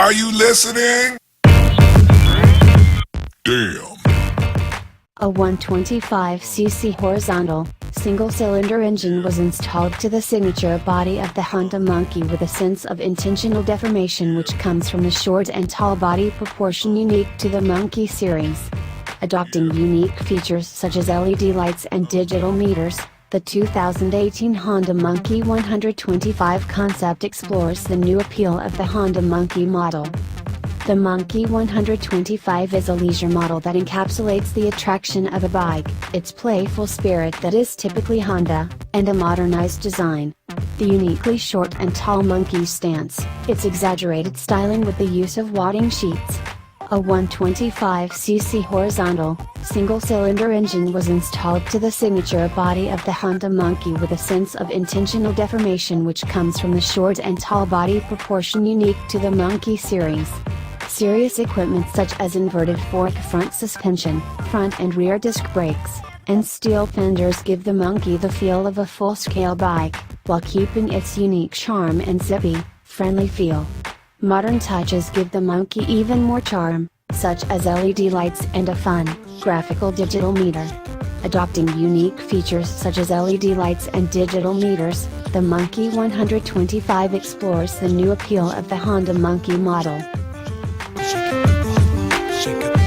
Are you listening? Damn. A 125cc horizontal, single-cylinder engine was installed to the signature body of the Honda Monkey with a sense of intentional deformation which comes from the short and tall body proportion unique to the Monkey series. Adopting unique features such as LED lights and digital meters, the 2018 Honda Monkey 125 concept explores the new appeal of the Honda Monkey model. The Monkey 125 is a leisure model that encapsulates the attraction of a bike, its playful spirit that is typically Honda, and a modernized design. The uniquely short and tall Monkey stance, its exaggerated styling with the use of wadding sheets. A 125cc horizontal, single-cylinder engine was installed to the signature body of the Honda Monkey with a sense of intentional deformation which comes from the short and tall body proportion unique to the Monkey series. Serious equipment such as inverted fork front suspension, front and rear disc brakes, and steel fenders give the Monkey the feel of a full-scale bike, while keeping its unique charm and zippy, friendly feel. Modern touches give the Monkey even more charm, such as LED lights and a fun, graphical digital meter. Adopting unique features such as LED lights and digital meters, the Monkey 125 explores the new appeal of the Honda Monkey model. Shake it.